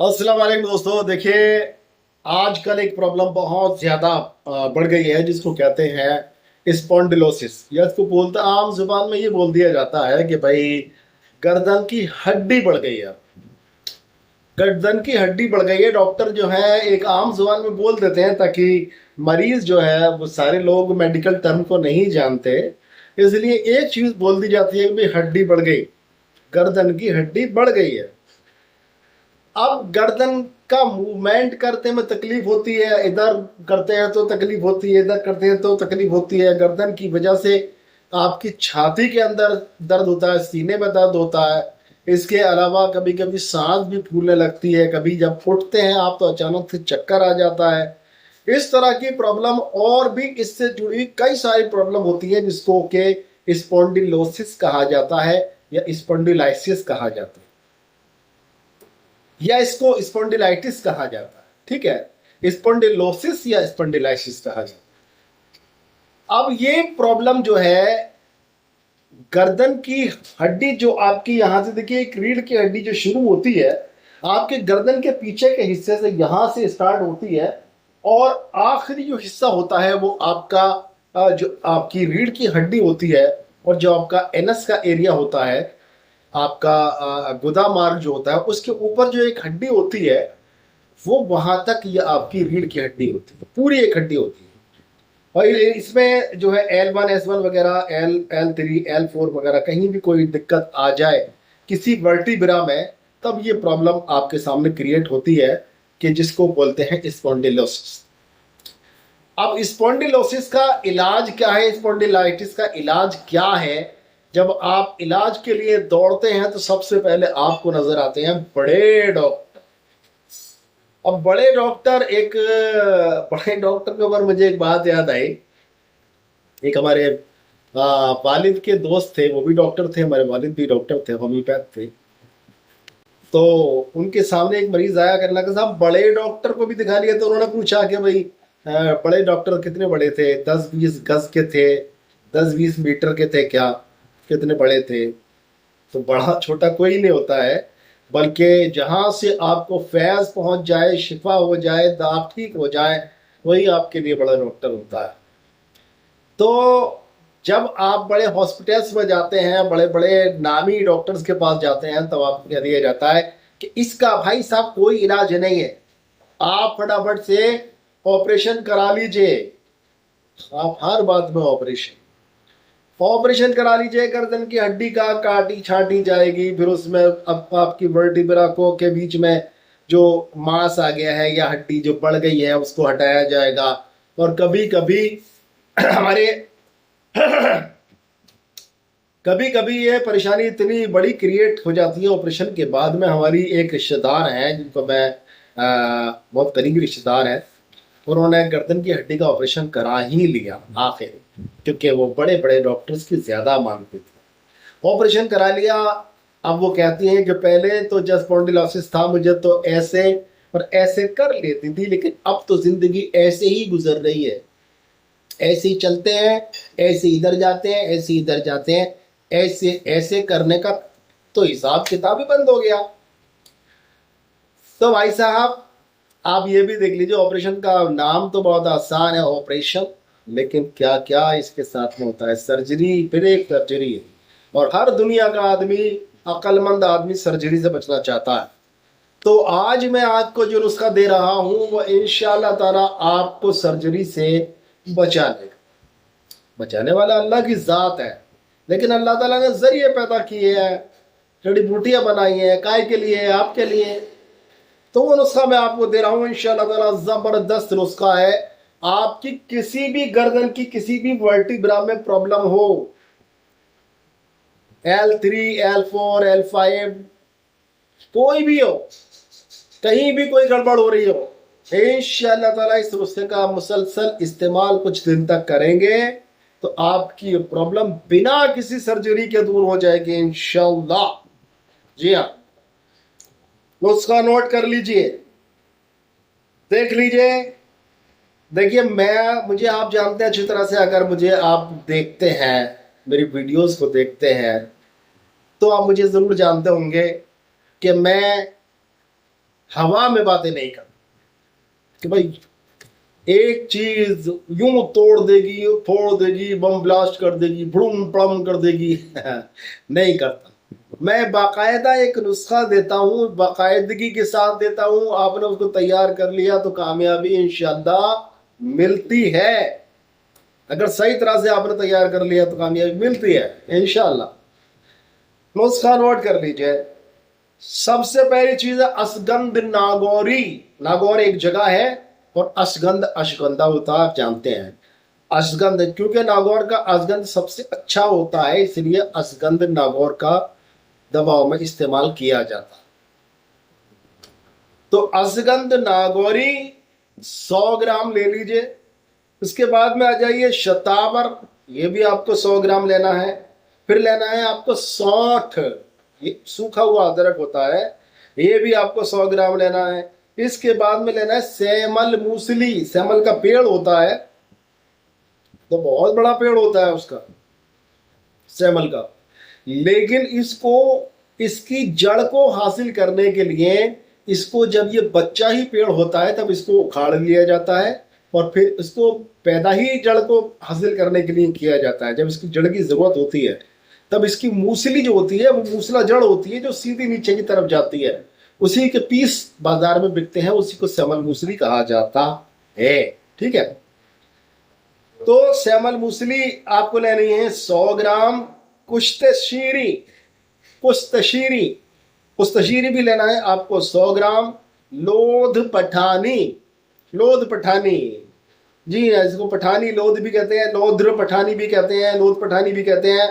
अस्सलाम वालेकुम दोस्तों। देखिए, आजकल एक प्रॉब्लम बहुत ज़्यादा बढ़ गई है जिसको कहते हैं स्पॉन्डिलोसिस, या इसको बोलते आम जुबान में ये बोल दिया जाता है कि भाई गर्दन की हड्डी बढ़ गई है। गर्दन की हड्डी बढ़ गई है, डॉक्टर जो है एक आम जुबान में बोल देते हैं ताकि मरीज जो है वो सारे लोग मेडिकल टर्म को नहीं जानते, इसलिए एक चीज़ बोल दी जाती है कि भाई हड्डी बढ़ गई, गर्दन की हड्डी बढ़ गई है। अब गर्दन का मूवमेंट करते में तकलीफ होती है, इधर करते हैं तो तकलीफ होती है, इधर करते हैं तो तकलीफ होती है। गर्दन की वजह से आपकी छाती के अंदर दर्द होता है, सीने में दर्द होता है। इसके अलावा कभी कभी सांस भी फूलने लगती है, कभी जब उठते हैं आप तो अचानक से चक्कर आ जाता है। इस तरह की प्रॉब्लम और भी इससे जुड़ी कई सारी प्रॉब्लम होती है जिसको कि स्पॉन्डिलोसिस कहा जाता है या स्पॉन्डिलाइसिस कहा जाता है, या इसको स्पॉन्डिलाइटिस कहा जाता है। ठीक है, स्पॉन्डिलोसिस या स्पॉन्डिलाइसिस कहा जाता है। अब ये प्रॉब्लम जो है गर्दन की हड्डी जो आपकी यहां से देखिए, एक रीढ़ की हड्डी जो शुरू होती है आपके गर्दन के पीछे के हिस्से से, यहां से स्टार्ट होती है और आखिरी जो हिस्सा होता है वो आपका जो आपकी रीढ़ की हड्डी होती है और जो आपका एनस का एरिया होता है, आपका गुदा मार्ग जो होता है उसके ऊपर जो एक हड्डी होती है वो वहां तक ये आपकी रीढ़ की हड्डी होती है, पूरी एक हड्डी होती है। और इसमें जो है L1 S1 वगैरह, L3 L4 वगैरह कहीं भी कोई दिक्कत आ जाए किसी वर्टिब्रा में, तब ये प्रॉब्लम आपके सामने क्रिएट होती है कि जिसको बोलते हैं स्पॉन्डिलोसिस। अब स्पॉन्डिलोसिस का इलाज क्या है, स्पॉन्डिलाइटिस का इलाज क्या है? जब आप इलाज के लिए दौड़ते हैं तो सबसे पहले आपको नजर आते हैं बड़े डॉक्टर। अब बड़े डॉक्टर के ऊपर मुझे एक बात याद आई। एक हमारे वालिद के दोस्त थे, वो भी डॉक्टर थे, हमारे वालिद भी डॉक्टर थे, होम्योपैथ थे। तो उनके सामने एक मरीज आया, करने लगा साहब बड़े डॉक्टर को भी दिखा लिया। तो उन्होंने पूछा कि भाई बड़े डॉक्टर कितने बड़े थे? 10-20 गज के थे, 10-20 मीटर के थे क्या? कितने बड़े थे? तो बड़ा छोटा कोई नहीं होता है, बल्कि जहां से आपको फैज पहुंच जाए, शिफा हो जाए, दांत ठीक हो जाए, वही आपके लिए बड़ा डॉक्टर होता है। तो जब आप बड़े हॉस्पिटल्स में जाते हैं, बड़े बड़े नामी डॉक्टर्स के पास जाते हैं, तब आपको कह दिया जाता है कि इसका भाई साहब कोई इलाज नहीं है, आप फटाफट से ऑपरेशन करा लीजिए। आप हर बात में ऑपरेशन करा लीजिए, गर्दन की हड्डी का काटी छाटी जाएगी, फिर उसमें अब आपकी वर्टिब्रा को के बीच में जो मांस आ गया है या हड्डी जो बढ़ गई है उसको हटाया जाएगा। और कभी कभी हमारे कभी कभी ये परेशानी इतनी बड़ी क्रिएट हो जाती है ऑपरेशन के बाद में। हमारी एक रिश्तेदार हैं जिनको मैं बहुत करीबी रिश्तेदार है, उन्होंने गर्दन की हड्डी का ऑपरेशन करा ही लिया आखिर, क्योंकि वो बड़े बड़े डॉक्टर्स की ज्यादा मांगते थे। ऑपरेशन करा लिया। अब वो कहती हैं कि पहले तो जब स्पॉन्डिलोसिस था मुझे तो ऐसे और ऐसे कर लेती थी, लेकिन अब तो जिंदगी ऐसे ही गुजर रही है, ऐसे ही चलते हैं, ऐसे इधर जाते हैं, ऐसे इधर जाते हैं, ऐसे ऐसे करने का तो हिसाब किताब ही बंद हो गया। तो भाई साहब आप ये भी देख लीजिए, ऑपरेशन का नाम तो बहुत आसान है ऑपरेशन, लेकिन क्या क्या इसके साथ में होता है। सर्जरी, फिर एक सर्जरी है, और हर दुनिया का आदमी, अक्लमंद आदमी सर्जरी से बचना चाहता है। तो आज मैं आपको जो नुस्खा दे रहा हूं वो इंशाल्लाह ताला आपको सर्जरी से बचा लेगा। बचाने वाला अल्लाह की जात है, लेकिन अल्लाह ताला ने जरिए पैदा किए हैं, जड़ी बूटियां बनाई हैं, काय के लिए? आपके लिए। तो वो नुस्खा मैं आपको दे रहा हूं इंशाल्लाह ताला, जबरदस्त नुस्खा है। आपकी किसी भी गर्दन की किसी भी वर्टिब्रा में प्रॉब्लम हो, L3 L4 L5 कोई भी हो, कहीं भी कोई गड़बड़ हो रही हो, इंशाल्लाह ताला इस नुस्खे का मुसलसल इस्तेमाल कुछ दिन तक करेंगे तो आपकी प्रॉब्लम बिना किसी सर्जरी के दूर हो जाएगी इंशाल्लाह। जी हाँ, नुस्खा नोट कर लीजिए, देख लीजिए। देखिए, मुझे आप जानते हैं अच्छी तरह से, अगर मुझे आप देखते हैं, मेरी वीडियोस को देखते हैं, तो आप मुझे ज़रूर जानते होंगे कि मैं हवा में बातें नहीं करना कि भाई एक चीज यूं तोड़ देगी, फोड़ देगी, बम ब्लास्ट कर देगी, भड़ूम पड़म कर देगी। नहीं करता। मैं बाकायदा एक नुस्खा देता हूँ, बाकायदगी के साथ देता हूँ। आपने उसको तैयार कर लिया तो कामयाबी इंशाअल्लाह मिलती है। अगर सही तरह से आपने तैयार कर लिया तो कामयाबी मिलती है इंशाअल्लाह। नुस्खा नोट कर लीजिए। सबसे पहली चीज है असगंध नागौरी। नागौर एक जगह है और असगंध अश्वगंधा होता है, आप जानते हैं। अश्वगंध क्योंकि नागौर का अश्वगंध सबसे अच्छा होता है, इसलिए अश्वगंध नागौर का दवाओं में इस्तेमाल किया जाता है। तो अश्वगंध नागौरी 100 ग्राम ले लीजिए। उसके बाद में आ जाइए शतावर, ये भी आपको 100 ग्राम लेना है। फिर लेना है आपको सौंठ, ये सूखा हुआ अदरक होता है, ये भी आपको 100 ग्राम लेना है। इसके बाद में लेना है सेमल मूसली। सेमल का पेड़ होता है, तो बहुत बड़ा पेड़ होता है उसका, सेमल का। लेकिन इसको, इसकी जड़ को हासिल करने के लिए इसको, जब ये बच्चा ही पेड़ होता है तब इसको उखाड़ लिया जाता है और फिर इसको पैदा ही जड़ को हासिल करने के लिए किया जाता है। जब इसकी जड़ की जरूरत होती है तब इसकी मूसली जो होती है, वो मूसला जड़ होती है जो सीधी नीचे की तरफ जाती है, उसी के पीस बाजार में बिकते हैं, उसी को सेमल मूसली कहा जाता है। ठीक है, तो सेमल मूसली आपको लेनी है 100 ग्राम। कुश्तशीरी, कुश्तशीरी, कुश्तशीरी भी लेना है आपको 100 ग्राम। लोध पठानी, लोध पठानी, जी इसको पठानी लोध भी कहते हैं, लोध्र पठानी भी कहते हैं, लोध पठानी भी कहते हैं।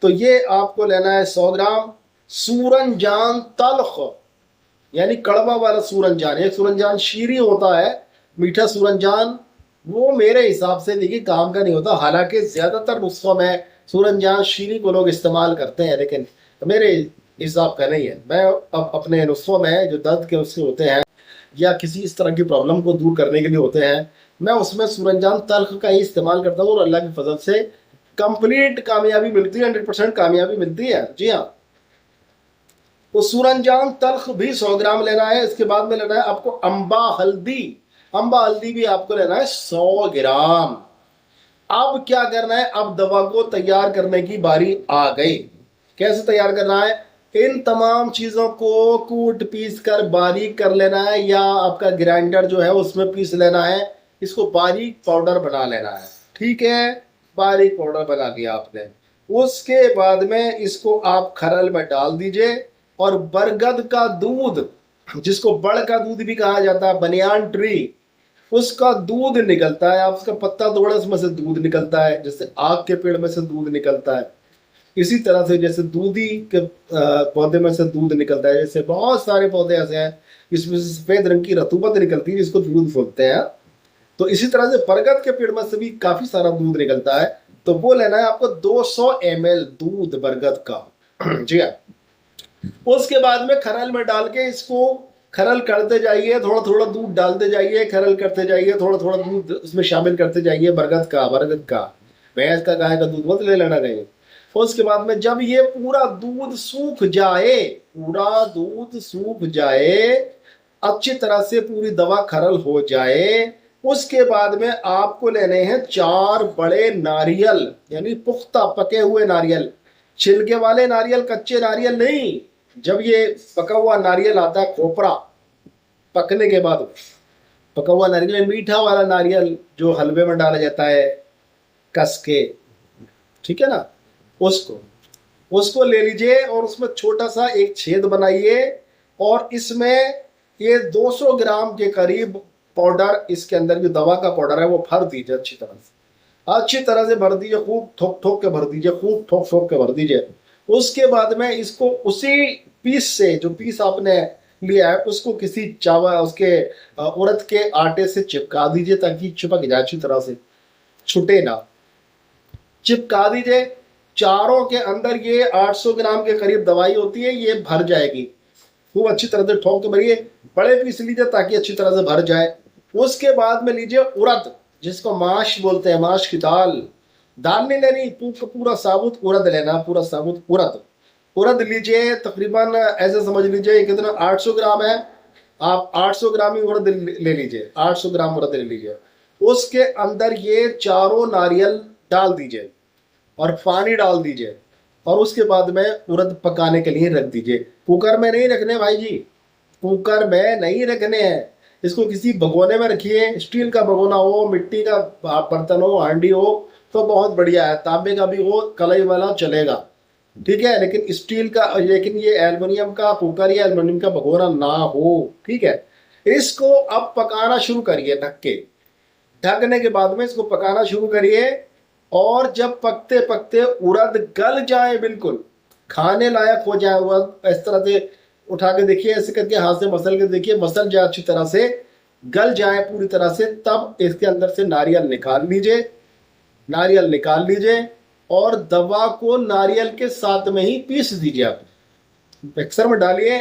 तो ये आपको लेना है 100 ग्राम। सूरनजान तल्ख, यानी कड़वा वाला सूरनजान। एक सूरनजान शीरी होता है, मीठा सूरनजान, वो मेरे हिसाब से देखिए काम का नहीं होता। हालांकि ज्यादातर नुस्खों में सूरनजान शीरी को लोग इस्तेमाल करते हैं, लेकिन मेरे हिसाब का नहीं है। मैं अब अपने नुस्खों में जो दर्द के नुस्खे होते हैं या किसी इस तरह की प्रॉब्लम को दूर करने के लिए होते हैं, मैं उसमें सूरनजान तल्ख का ही इस्तेमाल करता हूँ और अल्लाह की फजल से कंप्लीट कामयाबी मिलती है, 100% कामयाबी मिलती है। जी हाँ, तो सूरनजान तल्ख भी 100 ग्राम लेना है। इसके बाद में लेना है आपको अम्बा हल्दी। अम्बा हल्दी भी आपको लेना है 100 ग्राम। अब क्या करना है, अब दवा को तैयार करने की बारी आ गई। कैसे तैयार करना है, इन तमाम चीजों को कूट पीस कर बारीक कर लेना है, या आपका ग्राइंडर जो है उसमें पीस लेना है। इसको बारीक पाउडर बना लेना है। ठीक है, बारीक पाउडर बना लिया आपने। उसके बाद में इसको आप खरल में डाल दीजिए और बरगद का दूध, जिसको बड़ का दूध भी कहा जाता है, बनियान ट्री, उसका दूध निकलता है। आप उसका पत्ता तोड़े, उसमें से दूध निकलता है, जैसे आग के पेड़ में से दूध निकलता है। इसी तरह से जैसे दूधी के पौधे में से दूध निकलता है, जैसे बहुत सारे पौधे ऐसे हैं इसमें से सफेद रंग की रतूबत निकलती है जिसको दूध बोलते हैं। तो इसी तरह से बरगद के पेड़ में से भी काफी सारा दूध निकलता है। तो वो लेना है आपको 200 ml दूध बरगद का। जी हाँ, उसके बाद में खरल में डाल के इसको खरल करते जाइए, थोड़ा थोड़ा दूध डालते जाइए, खरल करते जाइए, थोड़ा थोड़ा दूध उसमें शामिल करते जाइए। बरगद का, बरगद का, भैंस का, गाय का दूध मत ले लेना कहीं। उसके बाद में जब ये पूरा दूध सूख जाए, पूरा दूध सूख जाए, अच्छी तरह से पूरी दवा खरल हो जाए, उसके बाद में आपको लेने हैं 4 बड़े नारियल, यानी पुख्ता पके हुए नारियल। छिलके वाले नारियल, कच्चे नारियल नहीं। जब ये पका हुआ नारियल आता है, खोपरा पकने के बाद पका हुआ नारियल, मीठा वाला नारियल जो हलवे में डाला जाता है कस के, ठीक है ना, उसको उसको ले लीजिए और उसमें छोटा सा एक छेद बनाइए और इसमें ये 200 ग्राम के करीब पाउडर, इसके अंदर जो दवा का पाउडर है वो भर दीजिए अच्छी तरह से। अच्छी तरह से भर दीजिए, खूब ठोक ठोक के भर दीजिए, खूब ठोक ठोक के भर दीजिए। उसके बाद में इसको उसी पीस से, जो पीस आपने लिया है, उसको किसी चावल, उसके उड़द के आटे से चिपका दीजिए ताकि चिपक जाए अच्छी तरह से, छूटे ना। चिपका दीजिए। चारों के अंदर ये 800 ग्राम के करीब दवाई होती है, ये भर जाएगी। खूब अच्छी तरह से ठोक के भरिए, बड़े पीस लीजिए ताकि अच्छी तरह से भर जाए। उसके बाद में लीजिए उड़द, जिसको माश बोलते हैं, माश की दाल। दाल नहीं लेनी, पूरा साबुत उड़द लेना, पूरा साबुत उड़द। उड़द लीजिए, तकरीबन ऐसे समझ लीजिए कितना 800 ग्राम है। आप 800 ग्राम ही उड़द ले लीजिए, 800 ग्राम उड़द ले लीजिए, उसके अंदर ये चारों नारियल डाल दीजिए और पानी डाल दीजिए, और उसके बाद में उड़द पकाने के लिए रख दीजिए। कुकर में नहीं रखने भाई जी, कुकर में नहीं रखने हैं, इसको किसी भगोने में रखिए, स्टील का भगोना हो, मिट्टी का बर्तन हो, हांडी हो तो बहुत बढ़िया है, तांबे का भी हो, कलई वाला चलेगा, ठीक है, लेकिन स्टील का, लेकिन ये एल्युमिनियम का कुकर या एल्युमिनियम का भगोना ना हो, ठीक है। इसको अब पकाना शुरू करिए ढक के, ढकने के बाद में इसको पकाना शुरू करिए, और जब पकते पकते उड़द गल जाए, बिल्कुल खाने लायक हो जाए उड़द, इस तरह से उठा के देखिए, ऐसे करके हाथ से मसल के देखिए, मसल जाए अच्छी तरह से, गल जाए पूरी तरह से, तब इसके अंदर से नारियल निकाल लीजिए, नारियल निकाल लीजिए, और दवा को नारियल के साथ में ही पीस दीजिए। आप मिक्सर में डालिए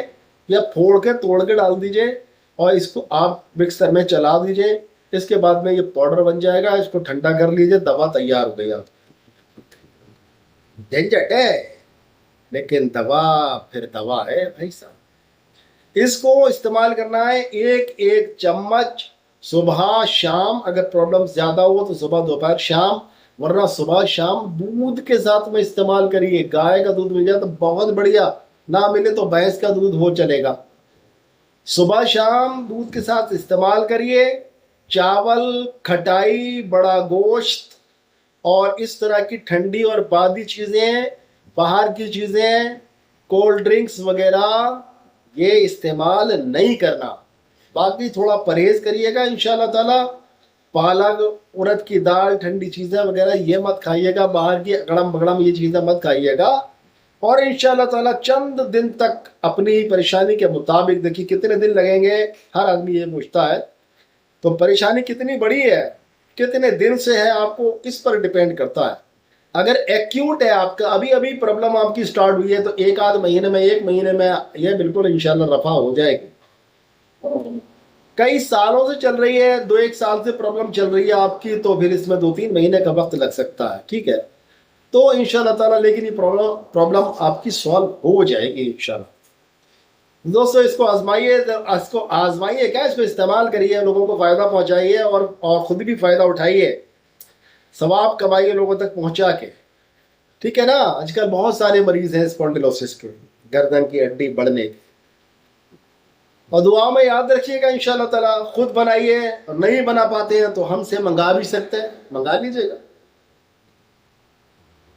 या फोड़ के तोड़ के डाल दीजिए, और इसको आप मिक्सर में चला दीजिए। इसके बाद में ये पाउडर बन जाएगा, इसको ठंडा कर लीजिए, दवा तैयार हो गई। आप झंझट है, लेकिन दवा फिर दवा है भाई साहब। इसको इस्तेमाल करना है एक एक चम्मच सुबह शाम, अगर प्रॉब्लम ज्यादा हो तो सुबह दोपहर शाम, वरना सुबह शाम दूध के साथ में इस्तेमाल करिए। गाय का दूध मिल जाए तो बहुत बढ़िया, ना मिले तो भैंस का दूध हो चलेगा। सुबह शाम दूध के साथ इस्तेमाल करिए। चावल, खटाई, बड़ा गोश्त और इस तरह की ठंडी और बादी चीज़ें, बाहर की चीज़ें, कोल्ड ड्रिंक्स वगैरह ये इस्तेमाल नहीं करना। बाकी थोड़ा परहेज करिएगा इंशाल्लाह ताला। पालक, उड़द की दाल, ठंडी चीज़ें वगैरह ये मत खाइएगा, बाहर की अगड़म बगड़म ये चीज़ें मत खाइएगा। और इंशाल्लाह ताला चंद दिन तक अपनी परेशानी के मुताबिक, देखिए कितने दिन लगेंगे, हर आदमी ये पूछता है, तो परेशानी कितनी बड़ी है, कितने दिन से है, आपको इस पर डिपेंड करता है। अगर एक्यूट है आपका, अभी अभी प्रॉब्लम आपकी स्टार्ट हुई है, तो एक आध महीने में, एक महीने में ये बिल्कुल इंशाल्लाह रफा हो जाएगी। कई सालों से चल रही है, 2-1 साल से प्रॉब्लम चल रही है आपकी, तो फिर इसमें 2-3 महीने का वक्त लग सकता है, ठीक है। तो इंशाल्लाह ताला लेकिन ये प्रॉब्लम आपकी सॉल्व हो जाएगी इंशाल्लाह। दोस्तों इसको आजमाइए, इसको आजमाइए क्या, इसको इस्तेमाल करिए, लोगों को फ़ायदा पहुंचाइए, और ख़ुद भी फ़ायदा उठाइए, सवाब कमाइए लोगों तक पहुंचा के, ठीक है ना। आजकल बहुत सारे मरीज़ हैं स्पॉन्डिलोसिस के, गर्दन की हड्डी बढ़ने की। और दुआ में याद रखिएगा इंशाल्लाह ताला, खुद बनाइए, और नहीं बना पाते हैं तो हमसे मंगा भी सकते हैं, मंगा लीजिएगा।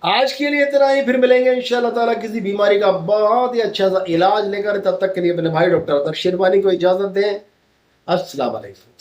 आज के लिए इतना ही, फिर मिलेंगे इंशाल्लाह ताला किसी बीमारी का बहुत ही अच्छा सा इलाज लेकर। तब तक के लिए अपने भाई डॉक्टर अतर शेरवानी को इजाज़त दें। अस्सलाम वालेकुम।